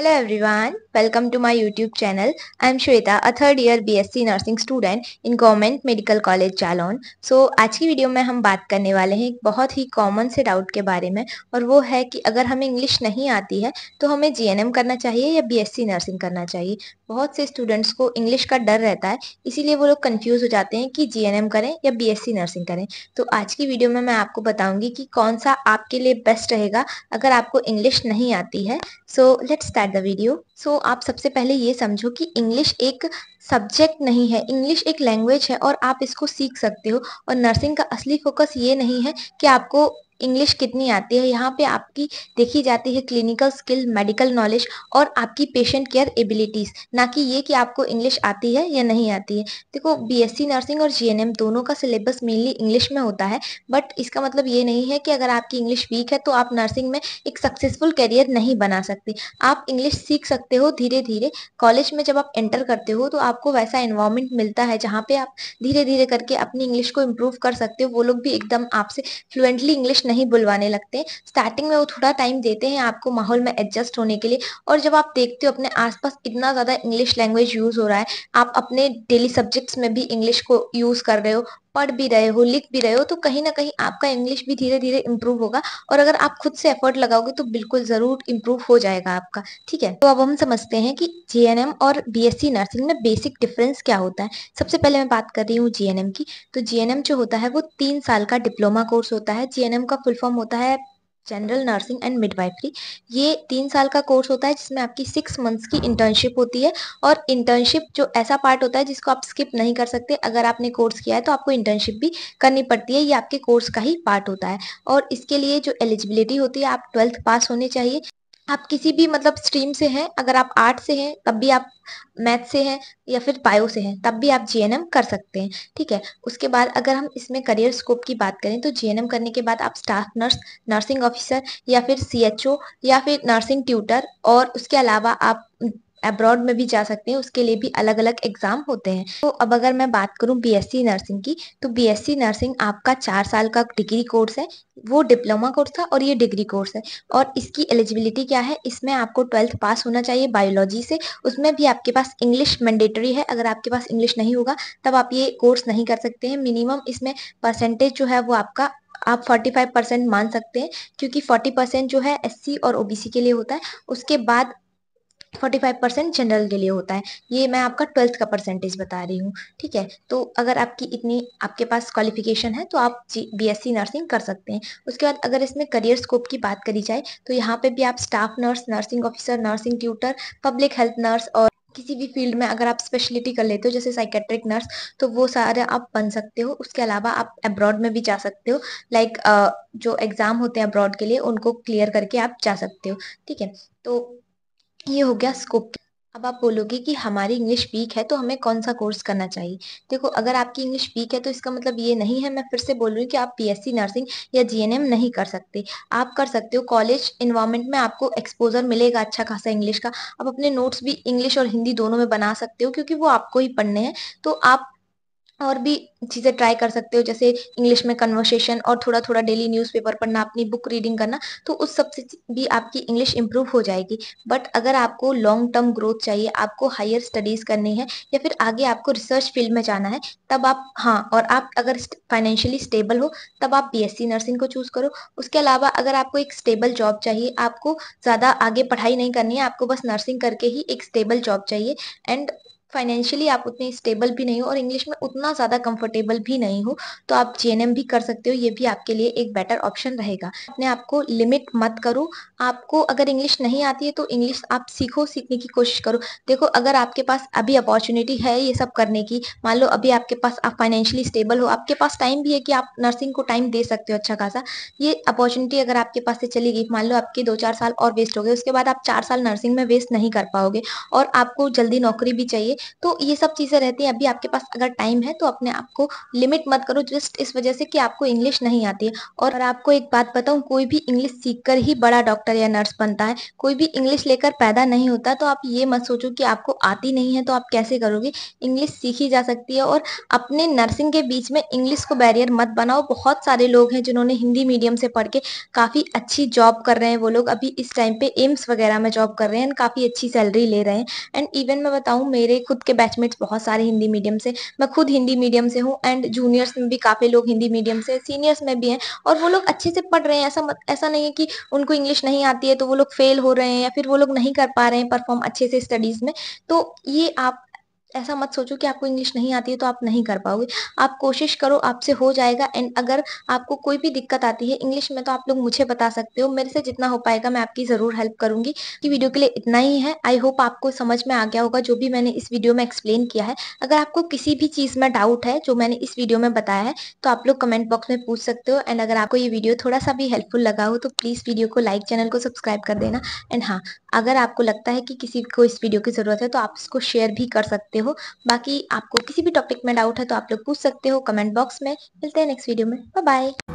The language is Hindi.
Hello everyone, welcome to my YouTube channel. I am Shweta, a third year BSc Nursing student in Government Medical College Jalaun. आज की वीडियो में हम बात करने वाले हैं एक बहुत ही कॉमन से डाउट के बारे में, और वो है कि अगर हमें इंग्लिश नहीं आती है तो हमें जीएनएम करना चाहिए या बीएससी नर्सिंग करना चाहिए। बहुत से स्टूडेंट्स को इंग्लिश का डर रहता है, इसीलिए वो लोग कंफ्यूज हो जाते हैं कि जीएनएम करें या बीएससी नर्सिंग करें। तो आज की वीडियो में मैं आपको बताऊंगी कि कौन सा आपके लिए बेस्ट रहेगा अगर आपको इंग्लिश नहीं आती है। So let's start the video. आप सबसे पहले ये समझो कि इंग्लिश एक सब्जेक्ट नहीं है, इंग्लिश एक लैंग्वेज है और आप इसको सीख सकते हो। और नर्सिंग का असली फोकस ये नहीं है कि आपको इंग्लिश कितनी आती है, यहाँ पे आपकी देखी जाती है क्लिनिकल स्किल, मेडिकल नॉलेज और आपकी पेशेंट केयर एबिलिटीज, ना कि ये कि आपको इंग्लिश आती है या नहीं आती है। देखो, बीएससी नर्सिंग और जीएनएम दोनों का सिलेबस मेनली इंग्लिश में होता है, बट इसका मतलब ये नहीं है कि अगर आपकी इंग्लिश वीक है तो आप नर्सिंग में एक सक्सेसफुल करियर नहीं बना सकते। आप इंग्लिश सीख सकते हो धीरे धीरे। कॉलेज में जब आप एंटर करते हो तो आपको वैसा एनवायरनमेंट मिलता है जहाँ पे आप धीरे धीरे करके अपनी इंग्लिश को इम्प्रूव कर सकते हो। वो लोग भी एकदम आपसे फ्लुएंटली इंग्लिश नहीं बुलवाने लगते। स्टार्टिंग में वो थोड़ा टाइम देते हैं आपको माहौल में एडजस्ट होने के लिए। और जब आप देखते हो अपने आसपास इतना ज्यादा इंग्लिश लैंग्वेज यूज हो रहा है, आप अपने डेली सब्जेक्ट्स में भी इंग्लिश को यूज कर रहे हो, पढ़ भी रहे हो, लिख भी रहे हो, तो कहीं ना कहीं आपका इंग्लिश भी धीरे धीरे इम्प्रूव होगा। और अगर आप खुद से एफर्ट लगाओगे तो बिल्कुल जरूर इम्प्रूव हो जाएगा आपका। ठीक है, तो अब हम समझते हैं कि जीएनएम और बीएससी नर्सिंग में बेसिक डिफरेंस क्या होता है। सबसे पहले मैं बात कर रही हूँ जीएनएम की। तो जीएनएम जो होता है वो 3 साल का डिप्लोमा कोर्स होता है। जीएनएम का फुल फॉर्म होता है जनरल नर्सिंग एंड मिडवाइफरी। ये 3 साल का कोर्स होता है जिसमें आपकी 6 मंथ्स की इंटर्नशिप होती है। और इंटर्नशिप जो ऐसा पार्ट होता है जिसको आप स्किप नहीं कर सकते। अगर आपने कोर्स किया है तो आपको इंटर्नशिप भी करनी पड़ती है, ये आपके कोर्स का ही पार्ट होता है। और इसके लिए जो एलिजिबिलिटी होती है, आप 12th पास होने चाहिए। आप किसी भी मतलब स्ट्रीम से हैं, अगर आप आर्ट से हैं तब भी आप, मैथ से हैं या फिर बायो से हैं तब भी आप जीएनएम कर सकते हैं। ठीक है, उसके बाद अगर हम इसमें करियर स्कोप की बात करें तो जीएनएम करने के बाद आप स्टाफ नर्स, नर्सिंग ऑफिसर या फिर सीएचओ या फिर नर्सिंग ट्यूटर, और उसके अलावा आप अब्रॉड में भी जा सकते हैं। उसके लिए भी अलग अलग एग्जाम होते हैं। तो अब अगर मैं बात करूं बीएससी नर्सिंग की, तो बीएससी नर्सिंग आपका 4 साल का डिग्री कोर्स है। वो डिप्लोमा कोर्स था और ये डिग्री कोर्स है। और इसकी एलिजिबिलिटी क्या है, इसमें आपको 12th पास होना चाहिए बायोलॉजी से। उसमें भी आपके पास इंग्लिश मैंडेटरी है। अगर आपके पास इंग्लिश नहीं होगा तब आप ये कोर्स नहीं कर सकते हैं। मिनिमम इसमें परसेंटेज जो है वो आपका, आप 45% मान सकते हैं, क्योंकि 40% जो है एससी और ओबीसी के लिए होता है। उसके बाद 45% जनरल के लिए होता है। ये मैं आपका 12th का परसेंटेज बता रही हूँ। ठीक है, तो अगर आपकी इतनी आपके पास क्वालिफिकेशन है तो आप बीएससी नर्सिंग कर सकते हैं। उसके बाद अगर इसमें करियर स्कोप की बात करी जाए तो यहाँ पे भी आप staff nurse, nursing officer, nursing tutor, public health nurse, और किसी भी फील्ड में अगर आप स्पेशलिटी कर लेते हो जैसे साइकेट्रिक नर्स, तो वो सारे आप बन सकते हो। उसके अलावा आप अब्रॉड में भी जा सकते हो। लाइक जो एग्जाम होते हैं अब्रॉड के लिए उनको क्लियर करके आप जा सकते हो। ठीक है, तो ये हो गया स्कोप। अब आप बोलोगे कि हमारी इंग्लिश वीक है तो हमें कौन सा कोर्स करना चाहिए। देखो, अगर आपकी इंग्लिश वीक है तो इसका मतलब ये नहीं है, मैं फिर से बोल रही हूँ कि आप बीएससी नर्सिंग या जीएनएम नहीं कर सकते। आप कर सकते हो। कॉलेज इन्वायरमेंट में आपको एक्सपोजर मिलेगा अच्छा खासा इंग्लिश का। आप अपने नोट्स भी इंग्लिश और हिंदी दोनों में बना सकते हो, क्योंकि वो आपको ही पढ़ने हैं। तो आप और भी चीजें ट्राई कर सकते हो, जैसे इंग्लिश में कन्वर्सेशन और थोड़ा थोड़ा डेली न्यूज़पेपर पढ़ना, अपनी बुक रीडिंग करना। तो उस सब से भी आपकी इंग्लिश इंप्रूव हो जाएगी। बट अगर आपको लॉन्ग टर्म ग्रोथ चाहिए, आपको हायर स्टडीज करनी है या फिर आगे आपको रिसर्च फील्ड में जाना है, तब आप, हाँ, और आप अगर फाइनेंशियली स्टेबल हो तब आप बीएससी नर्सिंग को चूज करो। उसके अलावा अगर आपको एक स्टेबल जॉब चाहिए, आपको ज्यादा आगे पढ़ाई नहीं करनी है, आपको बस नर्सिंग करके ही एक स्टेबल जॉब चाहिए, एंड फाइनेंशियली आप उतने स्टेबल भी नहीं हो और इंग्लिश में उतना ज्यादा कंफर्टेबल भी नहीं हो, तो आप जीएनएम भी कर सकते हो। ये भी आपके लिए एक बेटर ऑप्शन रहेगा। अपने आप को लिमिट मत करो। आपको अगर इंग्लिश नहीं आती है तो इंग्लिश आप सीखो, सीखने की कोशिश करो। देखो, अगर आपके पास अभी अपॉर्चुनिटी है ये सब करने की, मान लो अभी आपके पास, आप फाइनेंशियली स्टेबल हो, आपके पास टाइम भी है कि आप नर्सिंग को टाइम दे सकते हो अच्छा खासा। ये अपॉर्चुनिटी अगर आपके पास से चली गई, मान लो आपके 2-4 साल और वेस्ट हो गए, उसके बाद आप 4 साल नर्सिंग में वेस्ट नहीं कर पाओगे। और आपको जल्दी नौकरी भी चाहिए, तो ये सब चीज़ें रहती हैं। अभी आपके पास अगर टाइम है तो अपने आप को लिमिट मत करो जस्ट इस वजह से कि आपको इंग्लिश नहीं आती है। और आपको एक बात बताऊँ, कोई भी इंग्लिश सीखकर ही बड़ा डॉक्टर या नर्स बनता है। कोई भी इंग्लिश लेकर पैदा नहीं होता। तो आप ये मत सोचो कि आपको आती नहीं है तो आप कैसे करोगे? इंग्लिश सीखी जा सकती है। और अपने नर्सिंग के बीच में इंग्लिश को बैरियर मत बनाओ। बहुत सारे लोग हैं जिन्होंने हिंदी मीडियम से पढ़ के काफ़ी अच्छी जॉब कर रहे हैं। वो लोग अभी इस टाइम पे एम्स वगैरह में जॉब कर रहे हैं एंड काफ़ी अच्छी सैलरी ले रहे हैं। एंड इवन मैं बताऊँ, मेरे खुद के बैचमेट्स बहुत सारे हिंदी मीडियम से, मैं खुद हिंदी मीडियम से हूँ एंड जूनियर्स में भी काफ़ी लोग हिंदी मीडियम से, सीनियर्स में भी हैं और वो लोग अच्छे से पढ़ रहे हैं। ऐसा नहीं है कि उनको इंग्लिश नहीं आती है तो वो लोग फेल हो रहे हैं या फिर वो लोग नहीं कर पा रहे हैं परफॉर्म अच्छे से स्टडीज़ में। तो ये आप ऐसा मत सोचो कि आपको इंग्लिश नहीं आती है तो आप नहीं कर पाओगे। आप कोशिश करो, आपसे हो जाएगा। एंड अगर आपको कोई भी दिक्कत आती है इंग्लिश में तो आप लोग मुझे बता सकते हो। मेरे से जितना हो पाएगा मैं आपकी ज़रूर हेल्प करूँगी। कि वीडियो के लिए इतना ही है। आई होप आपको समझ में आ गया होगा जो भी मैंने इस वीडियो में एक्सप्लेन किया है। अगर आपको किसी भी चीज़ में डाउट है जो मैंने इस वीडियो में बताया है तो आप लोग कमेंट बॉक्स में पूछ सकते हो। एंड अगर आपको ये वीडियो थोड़ा-सा भी हेल्पफुल लगा हो तो प्लीज़ वीडियो को लाइक, चैनल को सब्सक्राइब कर देना। एंड हाँ, अगर आपको लगता है कि किसी को इस वीडियो की ज़रूरत है तो आप इसको शेयर भी कर सकते हो। बाकी आपको किसी भी टॉपिक में डाउट है तो आप लोग पूछ सकते हो कमेंट बॉक्स में। मिलते हैं नेक्स्ट वीडियो में। Bye bye.